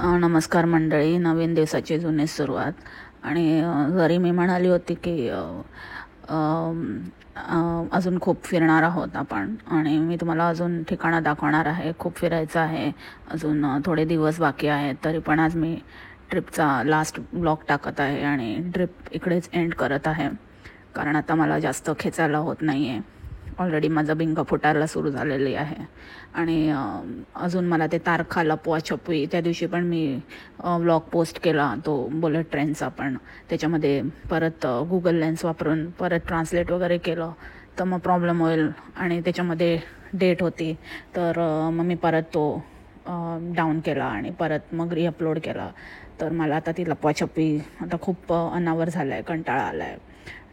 नमस्कार मंडळी. नवीन दिवसाची जुनी सुरुवात. आणि जरी मी म्हणाली होती की अजून खूप फिरणार आहोत आपण, आणि मी तुम्हाला अजून ठिकाणं दाखवणार आहे. खूप फिरायचं आहे, अजून थोडे दिवस बाकी आहेत. तरी पण आज मी ट्रिपचा लास्ट ब्लॉग टाकत आहे आणि ट्रिप इकडेच एंड करत आहे, कारण आता मला जास्त खेचायला होत नाही आहे. ऑलरेडी माझं बिंग फुटायला सुरू झालेली आहे. आणि अजून मला ते तारखा लपवा छपवी, त्या दिवशी पण मी व्लॉग पोस्ट केला तो बुलेट ट्रेनचा, पण त्याच्यामध्ये परत गुगल लेन्स वापरून परत ट्रान्सलेट वगैरे केलं तर मग प्रॉब्लेम होईल, आणि त्याच्यामध्ये डेट होती. तर मग मी परत तो डाऊन केला आणि परत मग रिअपलोड केला. तर मला आता ती लपवा छपवी आता खूप अनावर झालं आहे, कंटाळा आला आहे,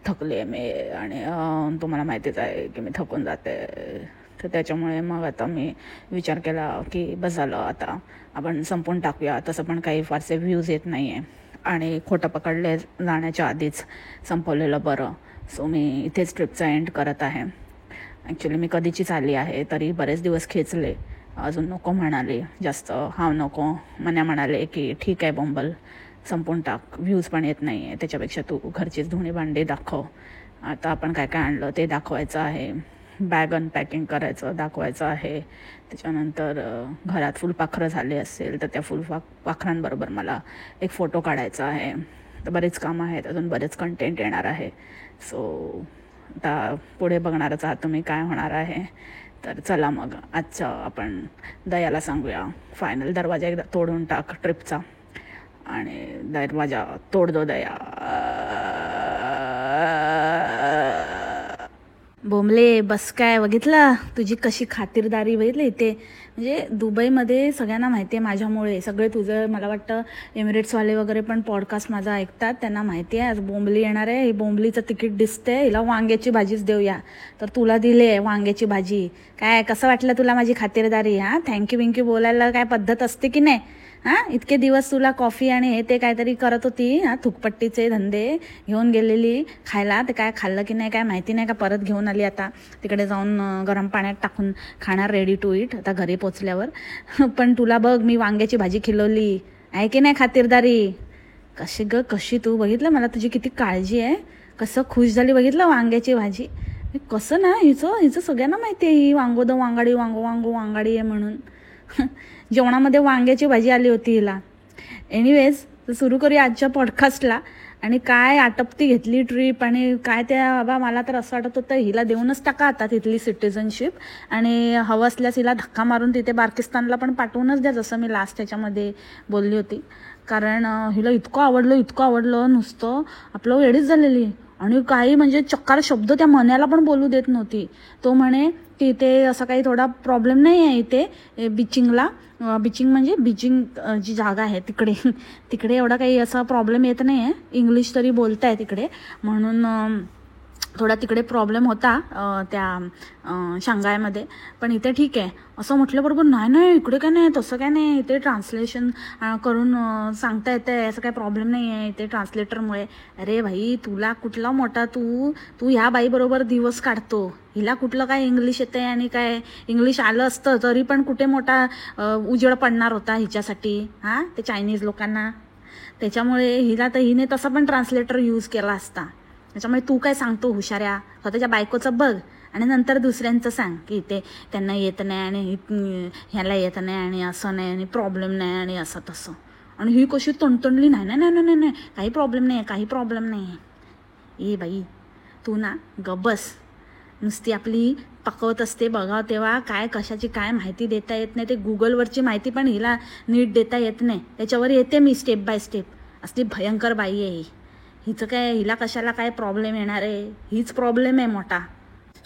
थकले आहे मी. आणि तुम्हाला माहितीच आहे की मी थकून जाते. तर त्याच्यामुळे मग आता मी विचार केला की बस झालं, आता आपण संपून टाकूया. तसं पण काही फारसे व्ह्यूज येत नाही आहे, आणि खोटं पकडले जाण्याच्या आधीच संपवलेलं बरं. सो मी इथेच ट्रिपचा एंड करत आहे. ॲक्च्युली मी कधीचीच आली आहे, तरी बरेच दिवस खेचले. अजून नको म्हणाले जास्त, हाव नको. म्हणाले की ठीक आहे बोंबल, संपून टाक, व्ह्यूज पण येत नाही आहे, त्याच्यापेक्षा तू घरचीच धुणी भांडी दाखव. आता आपण काय काय आणलं ते दाखवायचं आहे, बॅग अनपॅकिंग करायचं दाखवायचं आहे. त्याच्यानंतर घरात फुलपाखरं झाले असेल तर त्या फुलपाखरांबरोबर मला एक फोटो काढायचा आहे. तर बरेच कामं आहेत, अजून बरेच कंटेंट येणार आहे. सो आता पुढे बघणारच आहात तुम्ही काय होणार आहे. तर चला मग आजचं आपण दयाला सांगूया, फायनल दरवाजा एकदा तोडून टाक ट्रिपचा, आणि दरवाजा तोड दो दया. बोंबले बस काय बघितलं, तुझी कशी खातिरदारी बघितली इथे. म्हणजे दुबईमध्ये सगळ्यांना माहिती आहे माझ्यामुळे, सगळे तुझं मला वाटतं एमिरेट्सवाले वगैरे पण पॉडकास्ट माझा ऐकतात, त्यांना माहिती आहे आज बोंबली येणार आहे. ही बोंबलीचं तिकीट दिसतंय, हिला वांग्याची भाजीच देऊया. तर तुला दिले आहे वांग्याची भाजी. काय कसं वाटलं तुला माझी खातिरदारी? हां, थँक्यू विंक्यू बोलायला काय पद्धत असते की नाही? हां, इतके दिवस तुला कॉफी आणि हे ते काहीतरी करत होती, हां, थुकपट्टीचे धंदे घेऊन गेलेली खायला. ते काय खाल्लं की नाही काय माहिती नाही, का परत घेऊन आली आता तिकडे जाऊन गरम पाण्यात टाकून खाणार, रेडी टू इट आता घरी पोचल्यावर. पण तुला बघ मी वांग्याची भाजी खिलवली आहे की नाही खातिरदारी. कशी तू बघितलं, मला तुझी किती काळजी आहे, कसं खुश झाली बघितलं वांग्याची भाजी. कसं ना हिचं सगळ्यांना माहिती आहे ही वांगाडी वांगाडी आहे म्हणून. जेवणामध्ये वांग्याची भाजी आली होती हिला. एनिवेज, तर सुरू करूया आजच्या पॉडकास्टला. आणि काय आटपती घेतली ट्रिप, आणि काय त्या बाबा, मला तर असं वाटत होतं हिला देऊनच टाका आता तिथली सिटिझनशिप, आणि हवं असल्यास हिला धक्का मारून तिथे पाकिस्तानला पण पाठवूनच द्या, जसं मी लास्ट त्याच्यामध्ये बोलली होती. कारण हिला इतकं आवडलं नुसतं आपलं वेळीच झालेली. आणि काही म्हणजे चक्कार शब्द त्या मन्याला पण बोलू देत नव्हती. तो म्हणे की इथे असं काही थोडा प्रॉब्लेम नाही आहे इथे बीचिंगला. बीचिंग म्हणजे बीजिंग जी जागा आहे तिकडे एवढा काही असा प्रॉब्लेम येत नाही आहे. इंग्लिश तरी बोलताय तिकडे, म्हणून थोडा तिकडे प्रॉब्लेम होता त्या शांघायमध्ये. पण इथे ठीक आहे असं म्हटल्याबरोबर नाही इकडे काय नाही, तसं काय नाही, इथे ट्रान्सलेशन करून सांगता येतं आहे, असं काही प्रॉब्लेम नाही आहे इथे ट्रान्सलेटरमुळे. अरे भाई, तुला कुठला मोठा, तू ह्या बाईबरोबर दिवस काढतो, हिला कुठलं काय इंग्लिश येतं आहे, आणि काय इंग्लिश आलं असतं तरी पण कुठे मोठा उजेड पडणार होता हिच्यासाठी, हां, ते चायनीज लोकांना. त्याच्यामुळे हिने तसा पण ट्रान्सलेटर यूज केला असता. त्याच्यामुळे तू काय सांगतो हुशाऱ्या, स्वतःच्या बायकोचं बघ आणि नंतर दुसऱ्यांचं सांग की ते त्यांना येत नाही आणि ह्याला येत नाही आणि असं नाही आणि प्रॉब्लेम नाही आणि असं तसं. आणि ही कशी तणतणली, नाही काही प्रॉब्लेम नाही. ए बाई, तू ना गबस, नुसती आपली पकवत असते, बघाव तेव्हा काय कशाची काय माहिती देता येत नाही. ते गुगलवरची माहिती पण हिला नीट देता येत नाही, त्याच्यावर येते मी स्टेप बाय स्टेप. असली भयंकर बाई आहे हिचं काय, हिला कशाला काय प्रॉब्लेम येणार आहे, हीच प्रॉब्लेम आहे मोठा.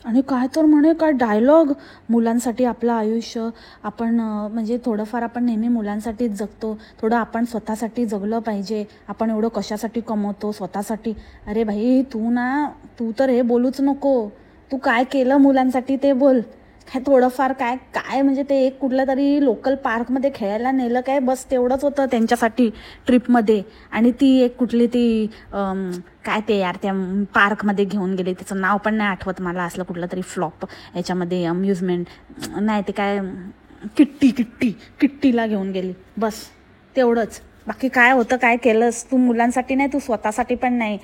आणि काय तर म्हणे काय डायलॉग, मुलांसाठी आपलं आयुष्य आपण म्हणजे थोडंफार आपण नेहमी मुलांसाठीच जगतो, थोडं आपण स्वतःसाठी जगलं पाहिजे, आपण एवढं कशासाठी कमवतो स्वतःसाठी. अरे भाई, तू तर हे बोलूच नको, तू काय केलं मुलांसाठी ते बोल. काय थोडंफार काय म्हणजे ते एक कुठल्या तरी लोकल पार्कमध्ये खेळायला नेलं काय, बस तेवढंच होतं त्यांच्यासाठी ट्रिपमध्ये. आणि ती एक कुठली ती काय ते यार त्या पार्कमध्ये घेऊन गेले, त्याचं नाव पण नाही आठवत मला, असलं कुठलं तरी फ्लॉप याच्यामध्ये अम्युजमेंट नाही, ते काय किट्टीला घेऊन गेली बस. तेवढंच. बाकी काय होतं, काय केलंस तू? मुलांसाठी नाही, तू स्वतःसाठी पण नाही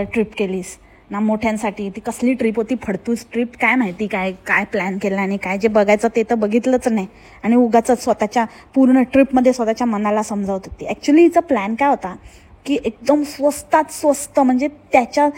ट्रिप केलीस ना, मोठ्यांसाठी. ती कसली ट्रिप होती, फडतूस ट्रिप. काय माहिती काय काय प्लॅन केला आणि काय जे बघायचं ते तर बघितलंच नाही. आणि उगाच स्वतःच्या पूर्ण ट्रिपमध्ये स्वतःच्या मनाला समजावत होती. ॲक्च्युली हिचा प्लॅन काय होता की एकदम स्वस्तात स्वस्त, म्हणजे त्याच्या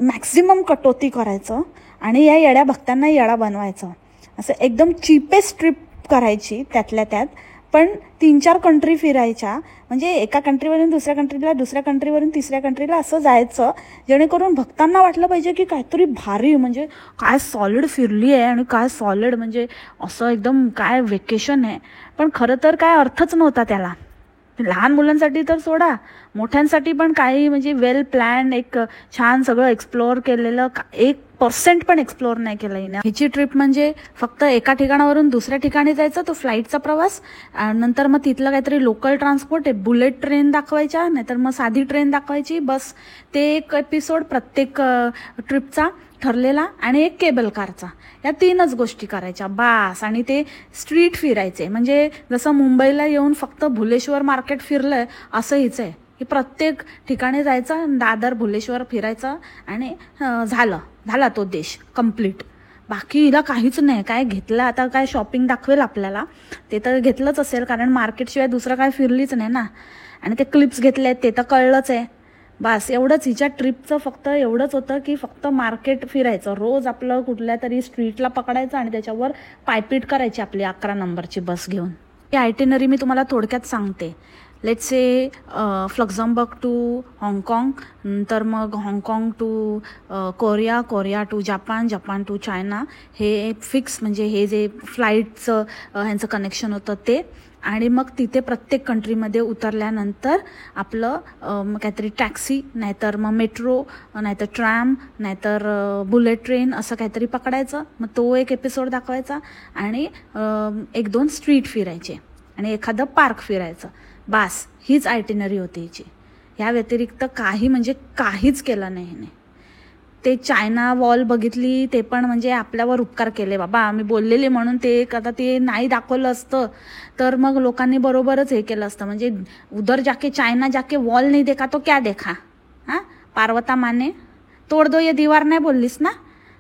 मॅक्झिमम कटोती करायचं आणि या येड्या भक्तांना येडा बनवायचं. असं एकदम चीपेस्ट ट्रिप करायची त्यातल्या त्यात. पण 3-4 कंट्री फिरायच्या, म्हणजे एका कंट्रीवरून दुसऱ्या कंट्रीला, दुसऱ्या कंट्रीवरून तिसऱ्या कंट्रीला असं जायचं, जेणेकरून भक्तांना वाटलं पाहिजे की काहीतरी भारी, म्हणजे काय सॉलिड फिरली आहे आणि काय सॉलिड, म्हणजे असं एकदम काय वेकेशन आहे. पण खरं तर काय अर्थच नव्हता त्याला. लहान मुलांसाठी तर सोडा, मोठ्यांसाठी पण काही म्हणजे वेल प्लॅन, एक छान सगळं एक्सप्लोअर केलेलं, 1% पण एक्सप्लोअर नाही केलं हिने. हिची ट्रिप म्हणजे फक्त एका ठिकाणावरून दुसऱ्या ठिकाणी जायचं, तो फ्लाईटचा प्रवास, नंतर मग तिथलं काहीतरी लोकल ट्रान्सपोर्ट आहे, बुलेट ट्रेन दाखवायच्या, नाहीतर मग साधी ट्रेन दाखवायची, बस. ते एक एपिसोड प्रत्येक ट्रिपचा ठरलेला, आणि एक केबल कारचा. या 3च गोष्टी करायच्या बास. आणि ते स्ट्रीट फिरायचे, म्हणजे जसं मुंबईला येऊन फक्त भुलेश्वर मार्केट फिरलंय असं हिचं आहे की प्रत्येक ठिकाणी जायचं, दादर भुलेश्वर फिरायचं आणि झाला तो देश कम्प्लीट. बाकी हिला काहीच नाही. काय घेतलं आता, काय शॉपिंग दाखवेल आपल्याला, ते तर घेतलंच असेल, कारण मार्केटशिवाय दुसरं काय फिरलीच नाही ना. आणि ते क्लिप्स घेतले ते तर कळलंच आहे. बस एवढंच हिच्या ट्रिपचं फक्त एवढंच होतं की फक्त मार्केट फिरायचं, रोज आपलं कुठल्या तरी स्ट्रीटला पकडायचं आणि त्याच्यावर पायपीट करायची आपली 11 नंबरची बस घेऊन. ही आयटिनरी मी तुम्हाला थोडक्यात सांगते. लेट्स से फ्लक्झमबर्ग टू हाँगकाँग, नंतर मग हाँगकाँग to Korea, Korea to Japan, Japan to China. हे फिक्स, म्हणजे हे जे फ्लाईटचं ह्यांचं कनेक्शन होतं ते. आणि मग तिथे प्रत्येक कंट्रीमध्ये उतरल्यानंतर आपलं काहीतरी टॅक्सी, नाहीतर मग मेट्रो, नाहीतर ट्रॅम, नाहीतर बुलेट ट्रेन असं काहीतरी पकडायचं. मग तो एक एपिसोड दाखवायचा आणि 1-2 स्ट्रीट फिरायचे आणि एखादं पार्क फिरायचं. बास, हीच आयटिनरी होती हिची. ह्या व्यतिरिक्त काही म्हणजे काहीच केलं नाही हिने. ते चायना वॉल बघितली, ते पण म्हणजे आपल्यावर उपकार केले बाबा. आम्ही बोललेले म्हणून ते आता ते नाही दाखवलं असतं तर मग लोकांनी बरोबरच हे केलं असतं. म्हणजे उधर जाके चायना जाके वॉल नाही देखा तो क्या देखा. हां, पार्वता माने तोड दो ये दीवार नाही बोललीस ना,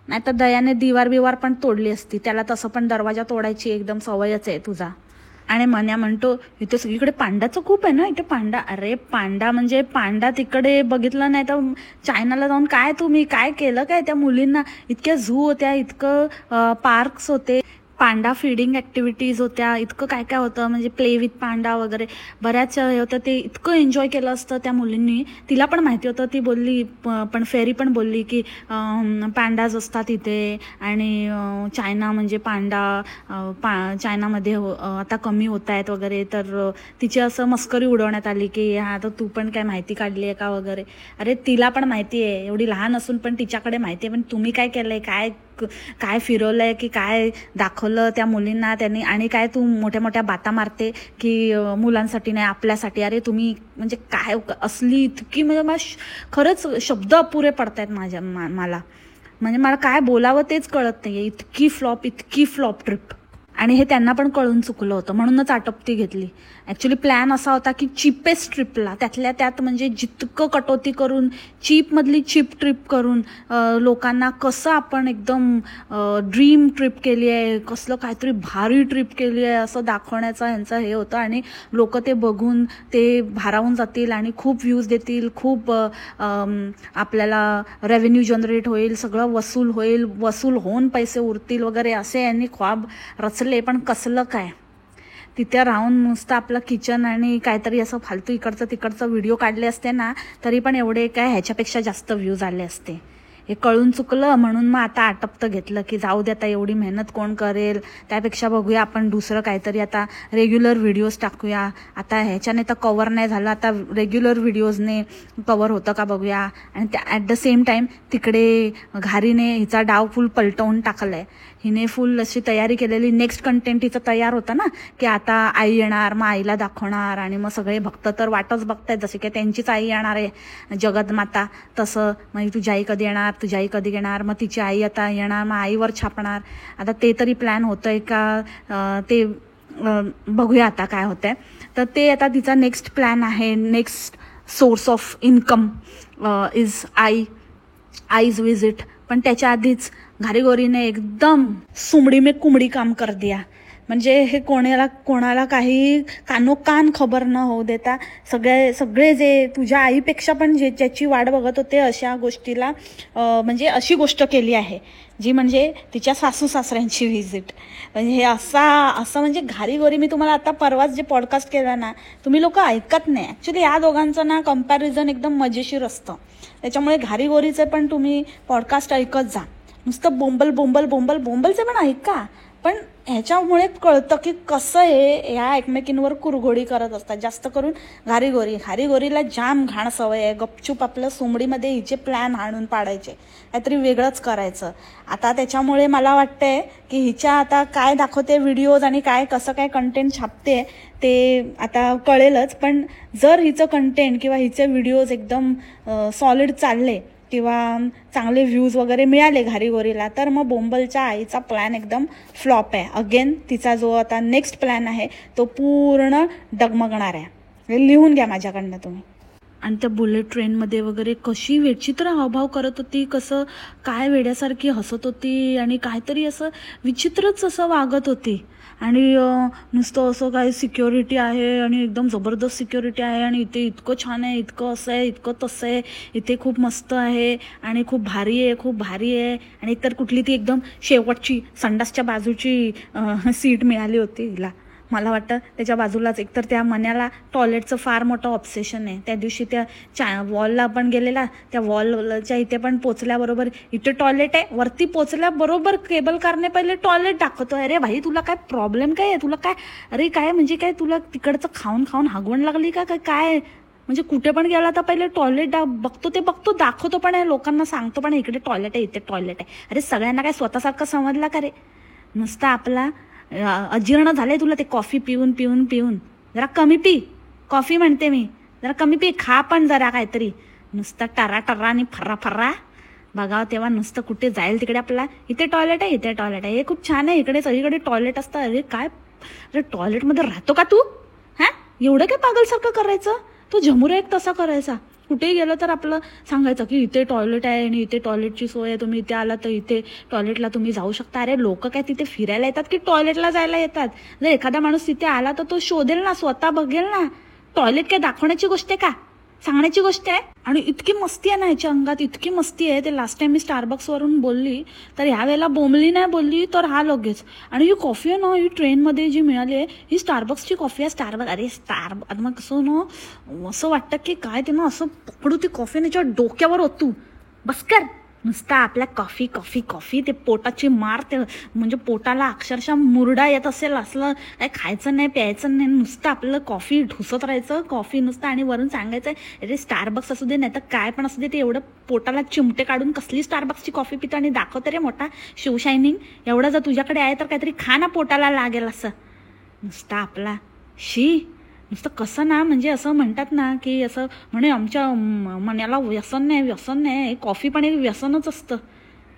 नाही तर दयाने दीवार पण तोडली असती. त्याला तसं पण दरवाजा तोडायची एकदम सवयच आहे तुझा. आणि मन्या म्हणतो इथे सगळीकडे पांडाचं खूप आहे ना, इथे पांडा. अरे पांडा म्हणजे पांडा तिकडे बघितलं नाही तर चायनाला जाऊन काय तुम्ही काय केलं काय? त्या मुलींना इतक्या झू होत्या, इतकं पार्क्स होते, पांडा फीडिंग ॲक्टिव्हिटीज होत्या, इतकं काय काय होतं, म्हणजे प्ले विथ पांडा वगैरे बऱ्याच हे होतं. ते इतकं एन्जॉय केलं असतं त्या मुलींनी. तिला पण माहिती होतं, ती बोलली, पण फेरी पण बोलली की पांडाज असतात इथे आणि चायना म्हणजे पांडा चायनामध्ये आता कमी होत आहेत वगैरे. तर तिची असं मस्करी उडवण्यात आली की हा तर तू पण काय माहिती काढली आहे का वगैरे. अरे तिला पण माहिती आहे, एवढी लहान असून पण तिच्याकडे माहिती आहे. पण तुम्ही काय केलंय, काय फिरवलंय की काय दाखवलं त्या मुलींना त्यांनी, आणि काय तू मोठ्या मोठ्या बाता मारते की मुलांसाठी नाही आपल्यासाठी. अरे तुम्ही म्हणजे काय असली इतकी, म्हणजे खरंच शब्द अपुरे पडतायत मला. म्हणजे मला काय बोलावं तेच कळत नाहीये. इतकी फ्लॉप ट्रिप. आणि हे त्यांना पण कळून चुकलं होतं, म्हणूनच आटपती घेतली. ॲक्च्युली प्लॅन असा होता की चीपेस्ट ट्रिपला, त्यातल्या त्यात म्हणजे जितकं कटोती करून, चीपमधली चीप ट्रिप करून लोकांना कसं आपण एकदम ड्रीम ट्रिप केली आहे, कसलं काहीतरी भारी ट्रिप केली आहे असं दाखवण्याचा ह्यांचं हे होतं. आणि लोक ते बघून ते भारावून जातील आणि खूप व्ह्यूज देतील, खूप आपल्याला रेव्हेन्यू जनरेट होईल, सगळं वसूल होऊन पैसे उरतील वगैरे असे यांनी ख्वाब रचले. पण कसलं काय, तिथे राहून नुसतं आपलं किचन आणि काहीतरी असं फालतू इकडचं तिकडचं व्हिडिओ काढले असते ना, तरी पण एवढे काय ह्याच्यापेक्षा जास्त व्ह्यूज आले असते. हे कळून चुकलं, म्हणून मग आता आटपतं घेतलं की जाऊ दे, आता एवढी मेहनत कोण करेल, त्यापेक्षा बघूया आपण दुसरं काहीतरी, आता रेग्युलर व्हिडिओज टाकूया. आता ह्याच्याने तर कव्हर नाही झालं, आता रेग्युलर व्हिडिओजने कव्हर होतं का बघूया. आणि ॲट द सेम टाईम तिकडे घारीने हिचा डाव फुल पलटवून टाकलाय. हिने फुल अशी तयारी केलेली, नेक्स्ट कंटेंट हिचं तयार होतं ना की आता आई येणार, मग आईला दाखवणार, आणि मग सगळे भक्त तर वाटच बघतायत, जसे की त्यांचीच आई येणार आहे जगतमाता, तसं मग तुझी आई कधी येणार, तुझी आई कधी येणार, मग तिची आई आता येणार, मग आईवर छापणार. आता ते तरी प्लॅन होतंय का ते बघूया आता काय होतंय. तर ते आता तिचा नेक्स्ट प्लॅन आहे, next source of income is eyes visit. पण त्याच्या आधीच घारीगोरीने एकदम सुमडी में कुमडी काम कर दिया. म्हणजे हे कोणाला काही कानोकान खबर न होऊ देता सगळे जे तुझ्या आईपेक्षा पण ज्याची वाट बघत होते अशा गोष्टीला म्हणजे अशी गोष्ट केली आहे जी म्हणजे तिच्या सासू सासऱ्यांची व्हिजिट. म्हणजे हे असं म्हणजे घारीगोरी मी तुम्हाला आता परवाच जे पॉडकास्ट केला ना, तुम्ही लोक ऐकत नाही. ॲक्च्युली या दोघांचं ना कंपॅरिझन एकदम मजेशीर असतं. त्याच्यामुळे घारीगोरीचे पण तुम्ही पॉडकास्ट ऐकत जा. नुसतं बोंबलचं पण ऐका, पण ह्याच्यामुळे कळतं की कसं हे ह्या एकमेकींवर कुरघोडी करत असतात. जास्त करून घारीगोरीला जाम घाण सवय आहे. गपचूप आपलं सुमडीमध्ये हिचे प्लॅन आणून पाडायचे, काहीतरी वेगळंच करायचं. आता त्याच्यामुळे मला वाटतंय की हिच्या आता काय दाखवते व्हिडिओज आणि कसं काय कंटेंट छापते ते आता कळेलच. पण जर हिचं कंटेंट किंवा हिचे व्हिडिओज एकदम सॉलिड चालले किंवा चांगले व्ह्यूज वगैरे मिळाले घारीगोरीला, तर मग बोंबलच्या आईचा प्लॅन एकदम फ्लॉप आहे. अगेन तिचा जो आता नेक्स्ट प्लॅन आहे तो पूर्ण डगमगणार आहे. हे लिहून घ्या माझ्याकडनं तुम्ही. आणि त्या बुलेट ट्रेनमध्ये वगैरे कशी विचित्र हावभाव करत होती, कसं काय वेड्यासारखी हसत होती आणि काहीतरी असं विचित्रच असं वागत होती. आणि नुसतं असं काय सिक्युरिटी आहे आणि एकदम जबरदस्त सिक्युरिटी आहे आणि इथे इतकं छान आहे, इतकं असं आहे, इतकं तसं आहे, इथे खूप मस्त आहे आणि खूप भारी आहे. आणि एकतर कुठली ती एकदम शेवटची संडासच्या बाजूची सीट मिळाली होती हिला. मला वाटतं त्याच्या बाजूलाच. एकतर त्या मन्याला टॉयलेटचं फार मोठं ऑब्सेशन आहे. त्या दिवशी त्या वॉलला आपण गेलेला, त्या वॉलच्या इथे पण पोचल्याबरोबर इथे टॉयलेट आहे, वरती पोचल्याबरोबर केबल कारने पहिले टॉयलेट दाखवतो. अरे भाई तुला काय प्रॉब्लेम काय आहे, तुला काय अरे काय म्हणजे काय तुला तिकडचं खाऊन हागवण लागली का काय? म्हणजे कुठे पण गेला तर पहिले टॉयलेट बघतो दाखवतो पण आहे, लोकांना सांगतो पण इकडे टॉयलेट आहे, इथे टॉयलेट आहे. अरे सगळ्यांना काय स्वतःसारखं समजला का रे? नुसतं आपला अजीर्ण झालंय तुला ते कॉफी पिऊन. जरा कमी पी कॉफी, म्हणते मी, जरा कमी पी. खा पण जरा काहीतरी. नुसतं टरा आणि फर्रा बघावं तेव्हा नुसतं कुठे जाईल तिकडे आपला इथे टॉयलेट आहे, इथे टॉयलेट आहे, हे खूप छान आहे, इकडे सगळीकडे टॉयलेट असतं. अरे काय अरे टॉयलेटमध्ये राहतो का तू? एवढं काय पागलसारखं करायचं? तो झमुरा एक तसा करायचा. कुठेही गेलं तर आपलं सांगायचं की इथे टॉयलेट आहे आणि इथे टॉयलेटची सोय आहे, तुम्ही इथे आला तर इथे टॉयलेटला तुम्ही जाऊ शकता. अरे लोक काय तिथे फिरायला येतात की टॉयलेटला जायला येतात? जर एखादा माणूस तिथे आला तर तो शोधेल ना, स्वतः बघेल ना. टॉयलेट काय दाखवण्याची गोष्ट आहे का, सांगण्याची गोष्ट आहे? आणि इतकी मस्ती आहे ना याच्या अंगात, इतकी मस्ती आहे. ते लास्ट टाइम मी स्टारबक्सवरून बोलली तर ह्या वेळेला बोंबली नाही बोलली तर हा लगेच. आणि ही कॉफी आहे ना, ही ट्रेनमध्ये जी मिळाली आहे ही स्टारबक्सची कॉफी आहे. अरे आता मग कसं ना असं वाटतं की काय ते ना असं पकडू ती कॉफी त्याच्या डोक्यावर ओतू. बस कर नुसता आपल्या कॉफी. ते पोटाची मार, ते म्हणजे पोटाला अक्षरशः मुरडा येत असेल असलं काय खायचं नाही प्यायचं नाही, नुसतं आपलं कॉफी ढुसत राहायचं, कॉफी नुसतं. आणि वरून सांगायचं अरे स्टारबक्स असू दे नाही तर काय पण असू दे, ते एवढं पोटाला चिमटे काढून कसली स्टारबक्सची कॉफी पितो आणि दाखवते रे मोठा शिवशायनिंग. एवढं जर तुझ्याकडे आहे तर काहीतरी खा ना, पोटाला लागेल असं. नुसता आपला नुसतं कसं ना, म्हणजे असं म्हणतात ना की असं म्हणे आमच्या मनाला व्यसन नाही. कॉफी पण एक व्यसनच असतं.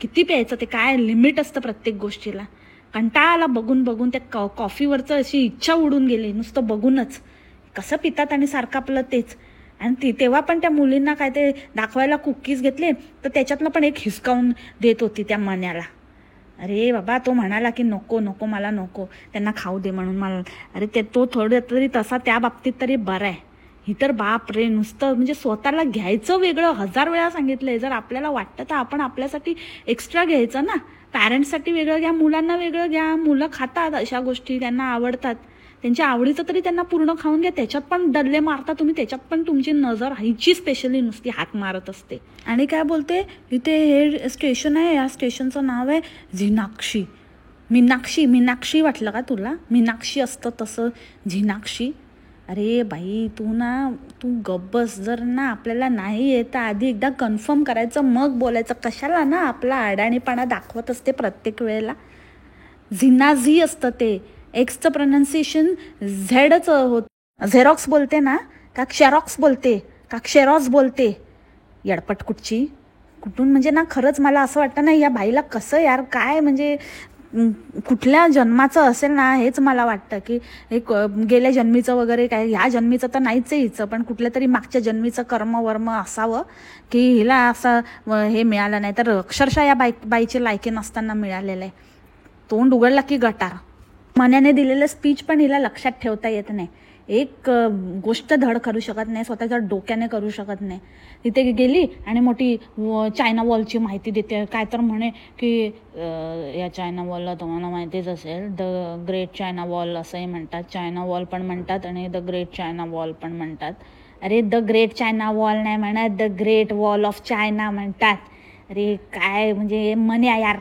किती प्यायचं, ते काय लिमिट असतं प्रत्येक गोष्टीला. कंटाळाला बघून त्या कॉफीवरचं अशी इच्छा उडून गेली नुसतं बघूनच. कसं पितात आणि सारखं आपलं तेच. आणि तेव्हा पण त्या मुलींना काय ते दाखवायला कुकीज घेतले तर त्याच्यातनं पण एक हिसकावून देत होती त्या मन्याला. अरे बाबा तो म्हणाला की नको मला नको, त्यांना खाऊ दे म्हणून मला. अरे तो थोडं तरी तसा त्या बाबतीत तरी बरं आहे. ही तर बाप रे नुसतं म्हणजे स्वतःला घ्यायचं वेगळं. 1000 वेळा सांगितलंय, जर आपल्याला वाटतं तर आपण आपल्यासाठी एक्स्ट्रा घ्यायचं ना. पॅरेंट्ससाठी वेगळं घ्या, मुलांना वेगळं घ्या. मुलं खातात अशा गोष्टी, त्यांना आवडतात, त्यांच्या आवडीचं तरी त्यांना पूर्ण खाऊन घ्या. त्याच्यात पण डल्ले मारता तुम्ही, त्याच्यात पण तुमची नजर हिची स्पेशली नुसती हात मारत असते. आणि काय बोलते इथे हे स्टेशन आहे, या स्टेशनचं नाव आहे झिनाक्षी. मीनाक्षी वाटलं का तुला? मीनाक्षी असतं तसं झिनाक्षी. अरे बाई तू गब्बस. जर ना आपल्याला नाही येतं आधी एकदा कन्फर्म करायचं मग बोलायचं. कशाला ना आपला अडाणीपणा दाखवत असते प्रत्येक वेळेला. झिनाझी असतं ते. एक्सचं प्रोनाऊन्सिएशन झेडच होत. झेरॉक्स बोलते ना का क्षेरॉक्स बोलते का क्षेरॉक्स बोलते? येडपट कुठची कुठून म्हणजे ना. खरंच मला असं वाटतं ना या बाईला कसं यार काय म्हणजे कुठल्या जन्माचं असेल ना हेच मला वाटतं, की हे गेल्या जन्मीचं वगैरे काय, ह्या जन्मीचं तर नाहीच आहे हिचं, पण कुठल्या तरी मागच्या जन्मीचं कर्म वर्म असावं की हिला असं हे मिळालं नाही. तर अक्षरशः या बाईची लायकी नसताना मिळालेलं आहे. तोंड उघडला की गटार. मनाने दिलेलं स्पीच पण हिला लक्षात ठेवता येत नाही. एक गोष्ट धड करू शकत नाही, स्वतःच्या डोक्याने करू शकत नाही. तिथे गेली आणि मोठी चायना वॉलची माहिती देते. काय तर म्हणे की या चायना वॉलला तुम्हाला माहितीच असेल, द ग्रेट चायना वॉल असंही म्हणतात. चायना वॉल पण म्हणतात आणि द ग्रेट चायना वॉल पण म्हणतात. अरे द ग्रेट चायना वॉल नाही म्हणत, the great wall of China म्हणतात. अरे काय म्हणजे म्हणे यार,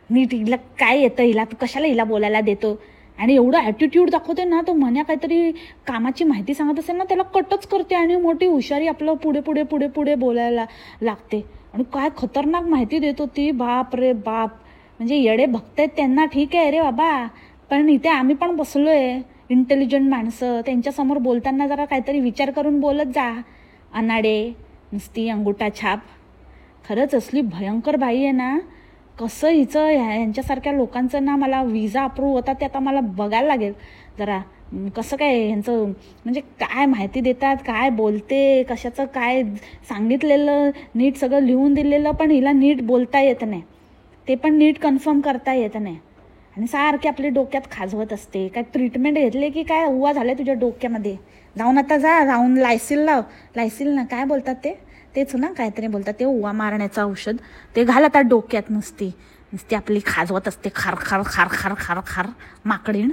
नीट हिला काय येतं, हिला तू कशाला हिला बोलायला देतो. आणि एवढं ॲटिट्यूड दाखवते ना, तो म्हण्या काहीतरी कामाची माहिती सांगत असेल ना, त्याला कटच करते आणि मोठी हुशारी आपलं पुढे पुढे पुढे पुढे बोलायला लागते. आणि काय खतरनाक माहिती देत होती, बाप रे बाप. म्हणजे येडे भक्त आहेत त्यांना ठीक आहे रे बाबा, पण इथे आम्ही पण बसलोय इंटेलिजंट माणसं, त्यांच्यासमोर बोलताना जरा काहीतरी विचार करून बोलत जा. अनाडे नुसती अंगुठा छाप. खरंच असली भयंकर बाई आहे ना. कसं हिचं यांच्यासारख्या लोकांचं ना मला विजा अप्रूव्ह होता ते आता मला बघायला लागेल जरा. कसं काय ह्यांचं म्हणजे काय माहिती देतात, काय बोलते, कशाचं काय सांगितलेलं नीट सगळं लिहून दिलेलं पण हिला नीट बोलता येत नाही, ते पण नीट कन्फर्म करता येत नाही. आणि सारखी आपली डोक्यात खाजवत असते. काय ट्रीटमेंट घेतले की काय उवा झाले तुझ्या डोक्यामध्ये. जाऊन आता जाऊन लायसिल लाव. लायसिल ना काय बोलतात तेच ना काहीतरी बोलतात, ते उवा मारण्याचं औषध ते घाल आता डोक्यात. नुसती आपली खाजवत असते खार खार खार खार खार खार माकडीण.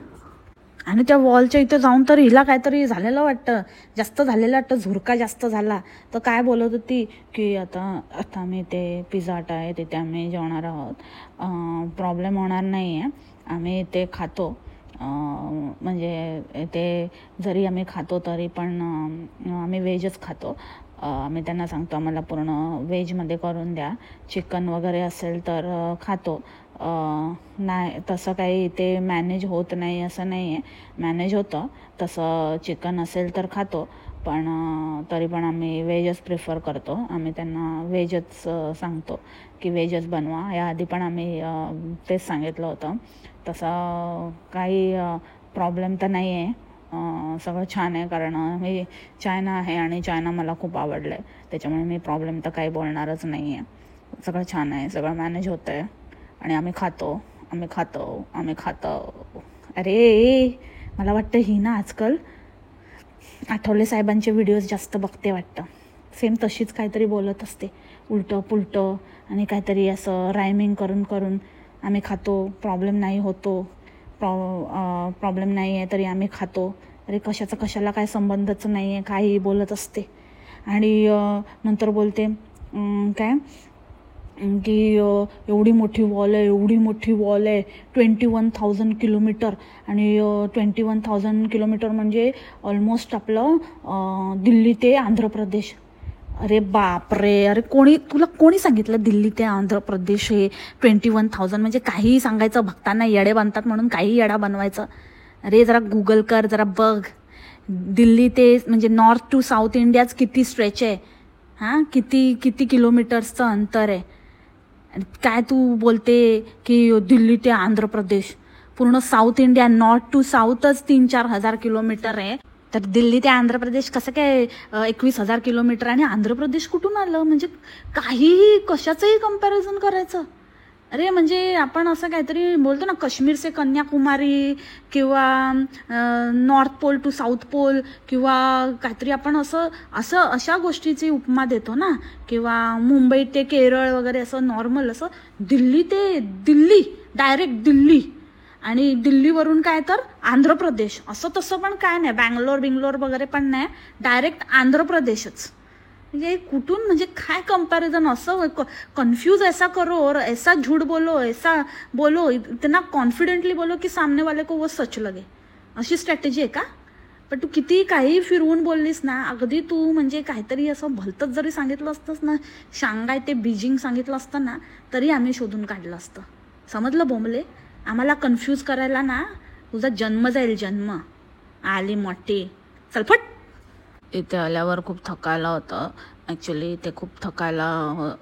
आणि त्या वॉलच्या इथे जाऊन तर हिला काहीतरी झालेलं वाटतं, जास्त झालेलं वाटतं, झुरका जास्त झाला. तर काय बोलत होती की आता आम्ही ते पिझ्झा हट आहे तिथे आम्ही जेवणार आहोत, प्रॉब्लेम होणार नाही आहे, आम्ही ते खातो. म्हणजे ते जरी आम्ही खातो तरी पण आम्ही व्हेजच खातो. आम्ही त्यांना सांगतो आम्हाला पूर्ण व्हेजमध्ये करून द्या, चिकन वगैरे असेल तर खातो. नाही तसं काही ते मॅनेज होत नाही असं नाही आहे, मॅनेज होतं तसं. चिकन असेल तर खातो, पण तरी पण आम्ही व्हेजच प्रिफर करतो. आम्ही त्यांना व्हेजच सांगतो की व्हेजच बनवा. याआधी पण आम्ही तेच सांगितलं होतं. तसं काही प्रॉब्लेम तर नाही आहे, सगळं छान आहे. कारण मी चायना आहे आणि चायना मला खूप आवडलं आहे, त्याच्यामुळे मी प्रॉब्लेम तर काही बोलणारच नाही आहे. सगळं छान आहे, सगळं मॅनेज होतं आहे आणि आम्ही खातो. अरे मला वाटतं ही ना आजकाल आठवले साहेबांचे व्हिडिओज जास्त बघते वाटतं. सेम तशीच काहीतरी बोलत असते, उलटं पुलटं आणि काहीतरी असं रायमिंग करून करून. आम्ही खातो, प्रॉब्लेम नाही होतो, प्रॉब्लेम नाही आहे तरी आम्ही खातो. अरे कशाला काय संबंधच नाही आहे, काही बोलत असते. आणि नंतर बोलते काय की एवढी मोठी वॉल आहे 21,000 किलोमीटर. आणि 21,000 किलोमीटर म्हणजे ऑलमोस्ट आपलं दिल्ली ते आंध्र प्रदेश. अरे बापरे, अरे तुला कोणी सांगितलं दिल्ली ते आंध्र प्रदेश हे 21,000 म्हणजे? काहीही सांगायचं, भक्तांना येडे बांधतात म्हणून काही येडा बनवायचं. अरे जरा गुगल कर, जरा बघ. दिल्ली ते म्हणजे नॉर्थ टू साऊथ इंडियाच किती स्ट्रेच आहे, हां किती किलोमीटर्सचं अंतर आहे. काय तू बोलते की दिल्ली ते आंध्र प्रदेश, पूर्ण साऊथ इंडिया नॉर्थ टू साऊथच 3-4 हजार किलोमीटर आहे. तर दिल्ली ते आंध्र प्रदेश कसं काय 21,000 किलोमीटर? आणि आंध्र प्रदेश कुठून आलं? म्हणजे काहीही कशाचंही कंपॅरिझन करायचं. अरे म्हणजे आपण असं काहीतरी बोलतो ना, काश्मीर से कन्याकुमारी किंवा north pole to south pole किंवा काहीतरी आपण असं अशा गोष्टीची उपमा देतो ना. किंवा मुंबई ते केरळ वगैरे असं नॉर्मल. असं दिल्ली ते दिल्ली, डायरेक्ट दिल्ली. आणि दिल्लीवरून काय तर आंध्र प्रदेश, असं तसं पण काय नाही, बँगलोर वगैरे पण नाही, डायरेक्ट आंध्र प्रदेशच. म्हणजे कुठून, म्हणजे काय कंपॅरिझन? असं कन्फ्यूज ऐसा करो और ऐसा झूठ बोलो, ऐसा बोलो, इतना कॉन्फिडेंटली बोलो की सामने वाले को वो सच लगे. अशी स्ट्रॅटेजी आहे का? पण तू किती काही फिरवून बोललीस ना, अगदी तू म्हणजे काहीतरी असं भलतंच जरी सांगितलं असतंस ना, शांघाय ते बीजिंग सांगितलं असतं ना, तरी आम्ही शोधून काढलं असतं. समजलं बोंबले? आम्हाला कन्फ्यूज करायला ना तुझा जन्म जाईल, जन्म. आली मोठी चलफट. इथे आल्यावर खूप थकायला होतं, ॲक्च्युली ते खूप थकायला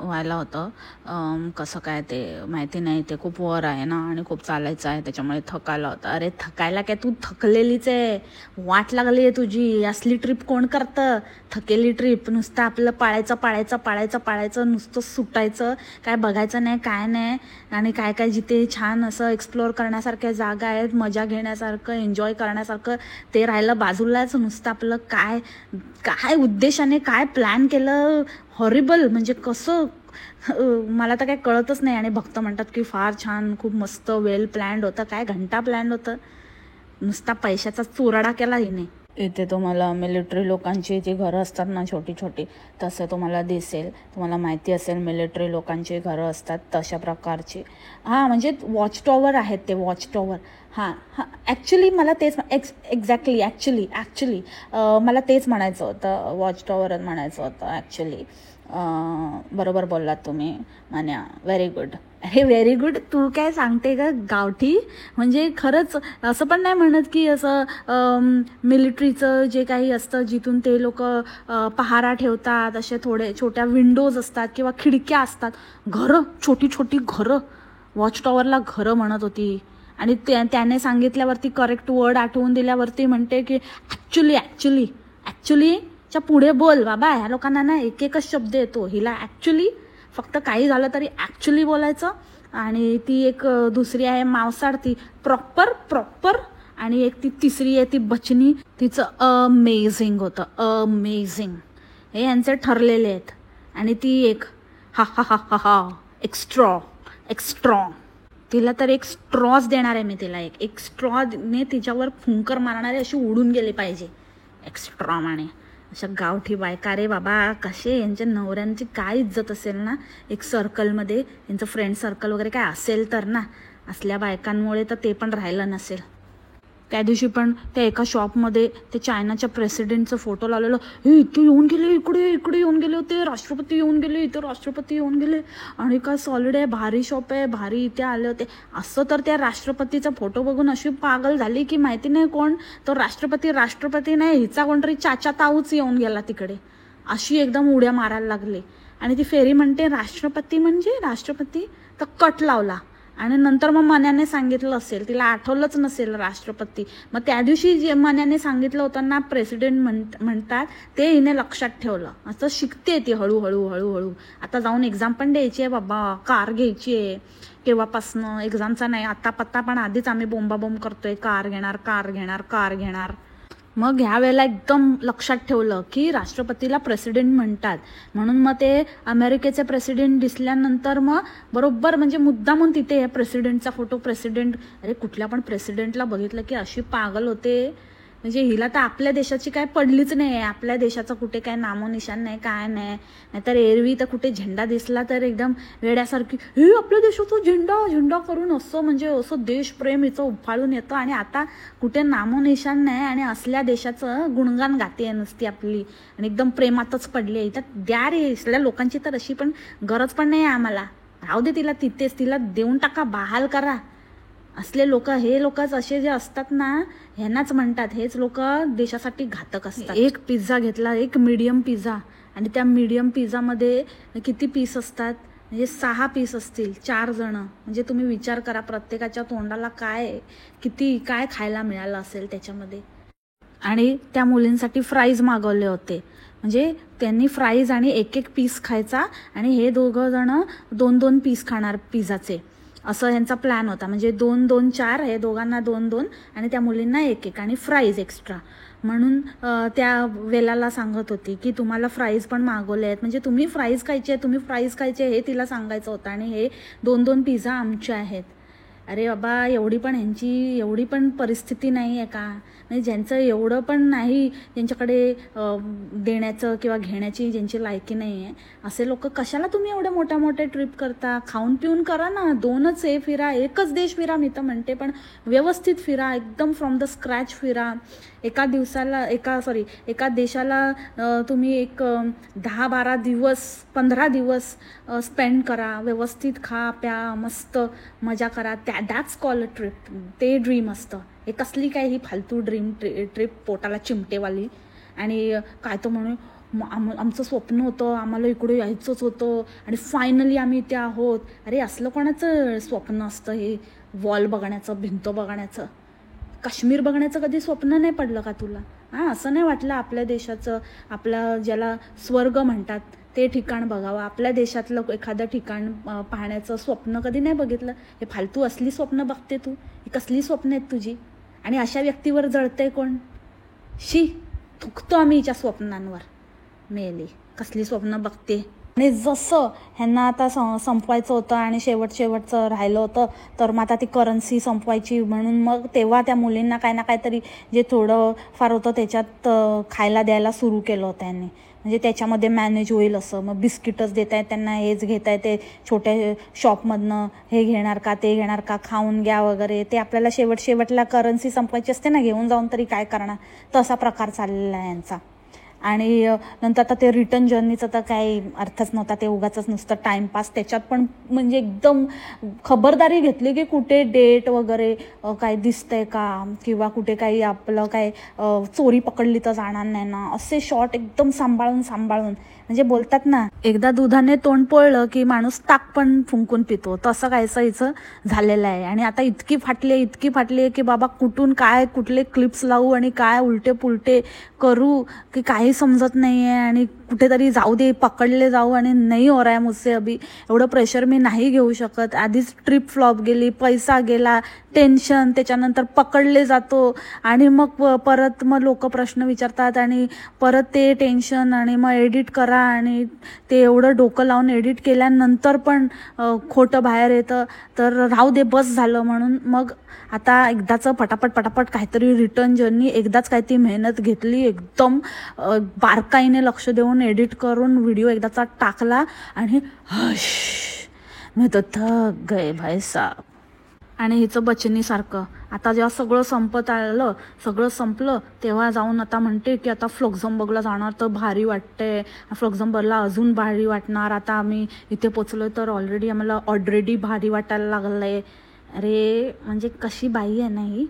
व्हायला होतं. कसं काय ते माहिती नाही. ते खूप वर आहे ना आणि खूप चालायचं आहे, त्याच्यामुळे थकायला होतं. अरे थकायला काय, तू थकलेलीच आहे. वाट लागली आहे तुझी. असली ट्रिप कोण करतं? थकेली ट्रिप. नुसतं आपलं पाळायचं नुसतं सुटायचं, काय बघायचं नाही, काय नाही. आणि काय काय जिथे छान असं एक्सप्लोअर करण्यासारख्या जागा आहेत, मजा घेण्यासारखं, एन्जॉय करण्यासारखं, ते राहिलं बाजूलाच. नुसतं आपलं काय काय उद्देशाने काय प्लॅन केलं, हॉरिबल. म्हणजे कसं मला तर काय कळतच नाही. आणि भक्त म्हणतात की फार छान, खूप मस्त, वेल प्लॅन्ड होतं. काय घंटा प्लॅन्ड होतं, नुसता पैशाचा चुराडा केला हिने. इथे तुम्हाला मिलिटरी लोकांची जी घरं असतात ना, छोटी छोटी, तसं तुम्हाला दिसेल. तुम्हाला माहिती असेल मिलिटरी लोकांची घरं असतात तशा प्रकारची. हां, म्हणजे वॉच टॉवर आहेत ते, वॉच टॉवर. हां हां, ॲक्च्युली मला तेच ॲक्च्युली मला तेच म्हणायचं होतं, वॉच टॉवरच म्हणायचं होतं ॲक्च्युली. बरोबर बोललात तुम्ही मान्या, व्हेरी गुड. अरे व्हेरी गुड. तू काय सांगते का गावठी? म्हणजे खरंच असं पण नाही म्हणत की असं मिलिटरीचं जे काही असतं, जिथून ते लोक पहारा ठेवतात, असे थोडे छोट्या विंडोज असतात किंवा खिडक्या असतात, घरं, छोटी छोटी घरं, वॉच टॉवरला घरं म्हणत होती. आणि त्याने सांगितल्यावरती, करेक्ट वर्ड आठवून दिल्यावरती म्हणते की ॲक्च्युली च्या पुढे बोल बाबा. ह्या लोकांना ना एक एकच शब्द येतो. हिला ॲक्च्युली, फक्त काही झालं तरी ॲक्च्युली बोलायचं. आणि ती एक दुसरी आहे मावसाड, ती प्रॉपर. आणि एक ती तिसरी आहे ती बचनी, तिचं अमेझिंग होतं, अमेझिंग. हे यांचे ठरलेले आहेत. आणि ती एक हा हा हा हा हा एक्स्ट्रॉ. तिला तर एक स्ट्रॉच देणार आहे मी. तिला एक स्ट्रॉने तिच्यावर फुंकर मारणारे अशी उडून गेले पाहिजे, एक्स्ट्रॉ माने. अशा गावठी बायका रे बाबा, कसे यांच्या नवऱ्यांची काय इज्जत असेल ना एक सर्कलमध्ये, यांचं फ्रेंड सर्कल वगैरे काय असेल तर ना, असल्या बायकांमुळे तर ते पण राहिलं नसेल. त्या दिवशी पण त्या एका शॉपमध्ये ते चायनाच्या प्रेसिडेंटचं फोटो लावलेलं. हे इथे येऊन गेले, इकडे येऊन गेले होते, राष्ट्रपती येऊन गेले, इथे राष्ट्रपती येऊन गेले. आणि काय सॉलिड आहे, भारी शॉप आहे, भारी, इथे आले होते. असं तर त्या राष्ट्रपतीचा फोटो बघून अशी पागल झाली की माहिती नाही कोण तो राष्ट्रपती नाही, हिचा कोणतरी चाचा ताऊच येऊन गेला तिकडे. अशी एकदम उड्या मारायला लागली. आणि ती फेरी म्हणते राष्ट्रपती, तर कट लावला. आणि नंतर मग मन्याने सांगितलं असेल, तिला आठवलंच नसेल राष्ट्रपती. मग त्या दिवशी जे मन्याने सांगितलं होतं ना प्रेसिडेंट म्हणतात, ते हिने लक्षात ठेवलं. असं शिकते ती हळूहळू. आता जाऊन एक्झाम पण द्यायची आहे बाबा, कार घ्यायची आहे. केव्हापासनं एक्झामचा नाही आता पत्ता, पण आधीच आम्ही बोंबाबोंब करतोय, कार घेणार. मग ह्या वेळेला एकदम लक्षात ठेवलं की राष्ट्रपतीला प्रेसिडेंट म्हणतात. म्हणून मग ते अमेरिकेचे प्रेसिडेंट दिसल्यानंतर मग बरोबर, म्हणजे मुद्दामून तिथे हे प्रेसिडेंटचा फोटो, अरे कुठल्या पण प्रेसिडेंटला बघितलं की अशी पागल होते. म्हणजे हिला तर आपल्या देशाची काय पडलीच नाही. आपल्या देशाचं कुठे काय नामोनिशान नाही, काय नाही. नाहीतर एरवी तर कुठे झेंडा दिसला तर एकदम वेड्यासारखी, हे आपल्या देशाचा झेंडा करून असं, म्हणजे असं देशप्रेम हिचं उफाळून येतं. आणि आता कुठे नामोनिशान नाही. आणि असल्या देशाचं गुणगान गाते नुसती आपली, आणि एकदम प्रेमातच पडली आहे. तर द्या रे, असल्या लोकांची तर अशी पण गरज पण नाही आहे आम्हाला. राहू दे तिला तिथेच, तिला देऊन टाका, बहाल करा. असले लोक, हे लोकच असे जे असतात ना, ह्यांनाच म्हणतात, हेच लोक देशासाठी घातक असतात. एक पिझ्झा घेतला, एक मीडियम पिझ्झा, आणि त्या मीडियम पिझ्झामध्ये किती पीस असतात, म्हणजे 6 पीस असतील, 4 जण. म्हणजे तुम्ही विचार करा, प्रत्येकाच्या तोंडाला काय खायला मिळालं असेल त्याच्यामध्ये. आणि त्या मुलींसाठी फ्राईज मागवले होते. म्हणजे त्यांनी फ्राईज आणि एक पीस खायचा, आणि हे दोघं जण 2 पीस खाणार पिझ्झाचे, असं ह्यांचा प्लॅन होता. म्हणजे 2-2, 4, हे दोघांना 2-2 आणि त्या मुलींना 1-1, आणि फ्राईज एक्स्ट्रा. म्हणून त्या वेलाला सांगत होती की तुम्हाला फ्राईज पण मागवले आहेत, म्हणजे तुम्ही फ्राईज खायचे, हे तिला सांगायचं होतं. आणि हे 2-2 पिझ्झा आमचे आहेत. अरे बाबा, एवढी पण परिस्थिती नाही आहे का? म्हणजे ज्यांचं एवढं पण नाही, ज्यांच्याकडे देण्याचं किंवा घेण्याची ज्यांची लायकी नाही आहे, असे लोक कशाला तुम्ही एवढ्या मोठ्या ट्रिप करता? खाऊन पिऊन करा ना, 2च हे फिरा, एकच देश फिरा मी तर म्हणते, पण व्यवस्थित फिरा, एकदम फ्रॉम द स्क्रॅच फिरा. एका देशाला तुम्ही एक 10-12 दिवस, 15 दिवस स्पेंड करा, व्यवस्थित खा प्या, मस्त मजा करा. That's call a trip. ते ड्रीम असतं. हे कसली काय ही फालतू ट्रिप पोटाला चिमटेवाली. आणि काय तो म्हणून आमचं स्वप्न होतं, आम्हाला इकडे यायचंच होतं आणि फायनली आम्ही इथे आहोत. अरे असलं कोणाचं स्वप्न असतं हे वॉल बघण्याचं, भिंत बघण्याचं? काश्मीर बघण्याचं कधी स्वप्न नाही पडलं का तुला? हां, असं नाही वाटलं आपल्या देशाचं, आपल्या ज्याला स्वर्ग म्हणतात ते ठिकाण बघावं, आपल्या देशातलं एखादं ठिकाण पाहण्याचं स्वप्न कधी नाही बघितलं? हे फालतू असली स्वप्न बघते तू? ही कसली स्वप्न आहेत तुझी? आणि अशा व्यक्तीवर जळतंय कोण? शी, थुकतो आम्ही हिच्या स्वप्नांवर. मेली, कसली स्वप्न बघते. आणि जसं ह्यांना आता संपवायचं होतं आणि शेवटचं राहिलं होतं, तर मग आता ती करन्सी संपवायची म्हणून मग तेव्हा त्या मुलींना काय ना काहीतरी जे थोडं फार होतं त्याच्यात खायला द्यायला सुरू केलं होतं यांनी. म्हणजे त्याच्यामध्ये मॅनेज होईल असं. मग बिस्किटच देत आहेत त्यांना, हेच घेत आहे ते छोट्या शॉपमधनं, हे घेणार का ते घेणार का, खाऊन घ्या वगैरे. ते आपल्याला शेवटला करन्सी संपवायची असते ना, घेऊन जाऊन तरी काय करणार, तसा प्रकार चाललेला आहे यांचा. आणि नंतर आता ते रिटर्न जर्नीचं तर काही अर्थच नव्हता, ते उगाचच नुसतं टाईमपास. त्याच्यात पण म्हणजे एकदम खबरदारी घेतली की कुठे डेट वगैरे काय दिसतंय का, किंवा कुठे काही आपलं काय चोरी पकडली तर जाणार नाही ना, असे शॉट एकदम सांभाळून. म्हणजे बोलतात ना, एकदा दुधाने तोंड पोळलं की माणूस ताक पण फुंकून पितो, तसं कायचं हिचं झालेलं आहे. आणि आता इतकी फाटली की बाबा कुठून काय कुठले क्लिप्स लावू आणि काय उलटे पुलटे करू की काही समजत नाही आहे. आणि कुठेतरी जाऊ दे, पकडले जाऊ, आणि नाही हो रहा है मुझसे अभी, एवढं प्रेशर मी नाही घेऊ शकत. आधीच ट्रिप फ्लॉप गेली, पैसा गेला, टेन्शन, त्याच्यानंतर पकडले जातो आणि मग परत मग लोक प्रश्न विचारतात आणि परत ते टेन्शन, आणि मग एडिट करा, आणि ते एवढं डोकं लावून एडिट केल्यानंतर पण खोटं बाहेर येतं. तर राहू दे, बस झालं. म्हणून मग आता एकदाचं पटापट काहीतरी रिटर्न जर्नी, एकदाच काही ती मेहनत घेतली, एकदम बारकाईने लक्ष देऊन एडिट करून व्हिडिओ एकदाचा टाकला आणि हश, मी तर थक गए भाई साहब. आणि हिचं बचनीसारखं आता जेव्हा सगळं संपत आलं, सगळं संपलं, तेव्हा जाऊन आता म्हणते की आता फ्लक्झमबर्गला जाणार तर भारी वाटतंय, फ्लक्झमबर्गला अजून भारी वाटणार. आता आम्ही इथे पोचलोय तर आम्हाला ऑलरेडी भारी वाटायला लागलंय. अरे म्हणजे कशी बाई आहे ना ही,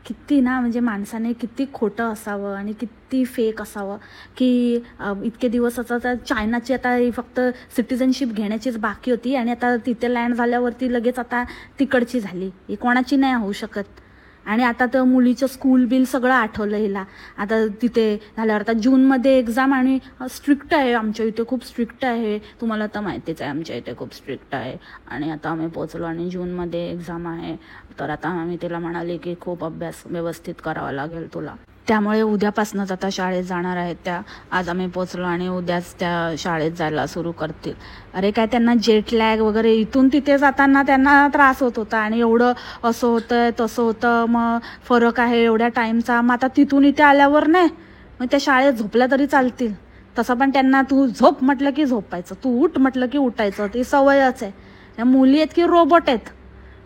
किती ना, म्हणजे माणसाने किती खोटं असावं आणि किती फेक असावं की इतके दिवस असं. तर चायनाची आता फक्त सिटिझनशिप घेण्याचीच बाकी होती आणि आता तिथे लँड झाल्यावरती लगेच आता तिकडची झाली. ही कोणाची नाही होऊ शकत. आणि आता तर मुलीचं स्कूल बिल सगळं आठवलं हिला. आता तिथे झाल्यावर आता जूनमध्ये एक्झाम, आणि स्ट्रिक्ट आहे आमच्या इथे, खूप स्ट्रिक्ट आहे, तुम्हाला तर माहितीच आहे आमच्या इथे खूप स्ट्रिक्ट आहे. आणि आता आम्ही पोचलो आणि जूनमध्ये एक्झाम आहे. तर आता आम्ही तिला म्हणाले की खूप अभ्यास व्यवस्थित करावा लागेल तुला, त्यामुळे उद्यापासूनच आता शाळेत जाणार आहेत त्या. आज आम्ही पोचलो आणि उद्याच त्या शाळेत जायला सुरू करतील. अरे काय त्यांना जेट लॅग वगैरे, इथून तिथे जाताना त्यांना त्रास होत होता आणि एवढं असं होतं तसं होतं, मग फरक आहे एवढ्या टाईमचा. मग आता तिथून इथे आल्यावर नाही, मग त्या शाळेत झोपल्या तरी चालतील. तसं पण त्यांना तू झोप म्हटलं की झोपायचं, तू उठ म्हटलं की उठायचं, ती सवयच आहे. त्या मुली आहेत की रोबोट आहेत?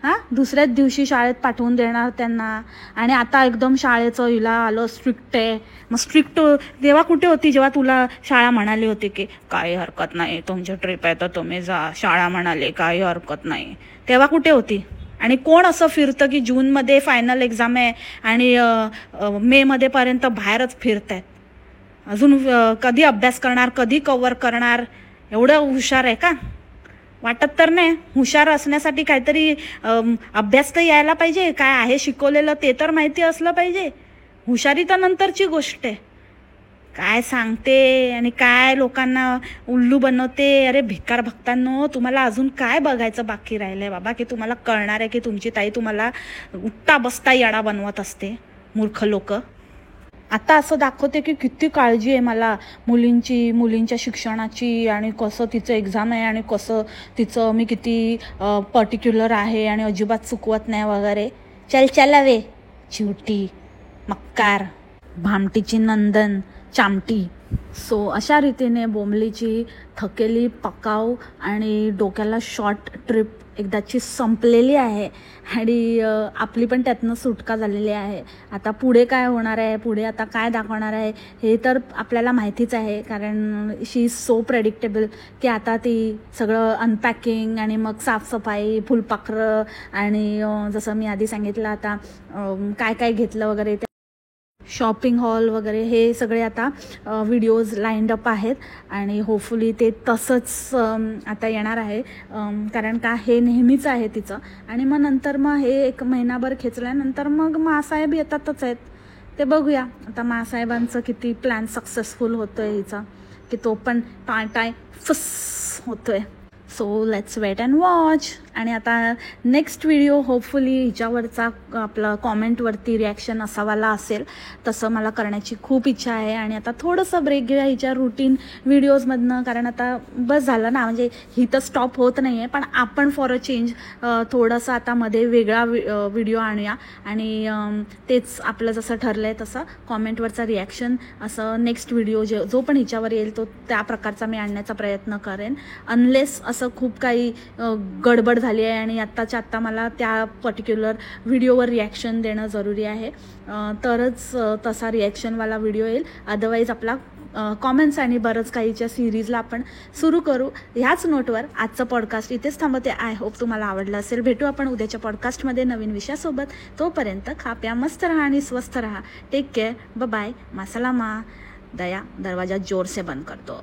हां, दुसऱ्याच दिवशी शाळेत पाठवून देणार त्यांना. आणि आता एकदम शाळेचं हिला आलं स्ट्रिक्ट आहे. मग स्ट्रिक्ट तेव्हा कुठे होती जेव्हा तुला शाळा म्हणाली होती की काही हरकत नाही, तुमची ट्रिप आहे तर तुम्ही जा, शाळा म्हणाले काही हरकत नाही, तेव्हा कुठे होती? आणि कोण असं फिरतं की जूनमध्ये फायनल एक्झाम आहे आणि मेमध्ये पर्यंत बाहेरच फिरत आहेत? अजून कधी अभ्यास करणार, कधी कव्हर करणार? एवढं हुशार आहे का? वाटत तर नाही. हुशार असण्यासाठी काहीतरी अभ्यास तर यायला पाहिजे, काय आहे शिकवलेलं ते तर माहिती असलं पाहिजे. हुशारी तर नंतरची गोष्ट आहे. काय सांगते आणि काय लोकांना उल्लू बनवते. अरे भिकार भक्तांनो, तुम्हाला अजून काय बघायचं बाकी राहिलंय बाबा, की तुम्हाला कळणार आहे की तुमची ताई तुम्हाला उठता बसता येडा बनवत असते? मूर्ख लोक. आता असं दाखवते की किती काळजी आहे मला मुलींच्या शिक्षणाची, आणि कसं तिचं एक्झाम आहे आणि कसं तिचं मी किती पर्टिक्युलर आहे आणि अजिबात चुकवत नाही वगैरे. चल वे चिवटी, मक्कार, भामटीची नंदन, चामटी. सो अशा रीतीने बोंबलीची थकेली, पकाऊ आणि डोक्याला शॉर्ट ट्रिप एकदाची संपलेली आहे. आणि आपली पण त्यातनं सुटका झालेली आहे. आता पुढे काय होणार आहे, पुढे आता काय दाखवणार आहे हे तर आपल्याला माहितीच आहे, कारण शी इज सो प्रेडिक्टेबल की आता ती सगळं अनपॅकिंग आणि मग साफसफाई, फुलपाखरं, आणि जसं मी आधी सांगितलं आता काय काय घेतलं वगैरे शॉपिंग हॉल वगैरे हे सगळे आता व्हिडिओज लाईंड अप आहेत आणि होपफुली ते तसंच आता येणार आहे, कारण का हे नेहमीच आहे तिचं. आणि मग नंतर मग हे 1 महिनाभर खेचल्यानंतर मग मासाहेब येतातच आहेत. ते बघूया आता मासाहेबांचं किती प्लॅन सक्सेसफुल होतोय हिचा, की तो पण टाय फस होतोय. So let's wait and watch. आणि आता नेक्स्ट व्हिडिओ होपफुली हिच्यावरचा आपला कॉमेंटवरती रिॲक्शन असावाला असेल, तसं मला करण्याची खूप इच्छा आहे. आणि आता थोडंसं ब्रेक घेऊया हिच्या रुटीन व्हिडिओजमधनं, कारण आता बस झालं ना, म्हणजे ही तर स्टॉप होत नाही आहे, पण आपण फॉर अ चेंज थोडंसं आता मध्ये वेगळा व्हिडिओ आणूया. आणि तेच आपलं जसं ठरलं आहे तसं कॉमेंटवरचा रिॲक्शन असं नेक्स्ट व्हिडिओ जो पण हिच्यावर येईल तो त्या प्रकारचा मी आणण्याचा प्रयत्न करेन. अनलेस असं खूप काही गडबड झाली आहे आणि आत्ताच्या आत्ता मला त्या पर्टिक्युलर व्हिडिओवर रिॲक्शन देणं जरुरी आहे, तरच तसा रिॲक्शनवाला व्हिडिओ येईल. अदरवाईज आपला कॉमेंट्स आणि बरंच काहीच्या सिरीजला आपण सुरू करू. ह्याच नोटवर आजचं पॉडकास्ट इथेच थांबवते. आय होप तुम्हाला आवडलं असेल. भेटू आपण उद्याच्या पॉडकास्टमध्ये नवीन विषयासोबत. तोपर्यंत खा प्या मस्त रहा आणि स्वस्थ रहा. Take care. बाय. मासलामा. दया दरवाजा जोर से बंद कर दो.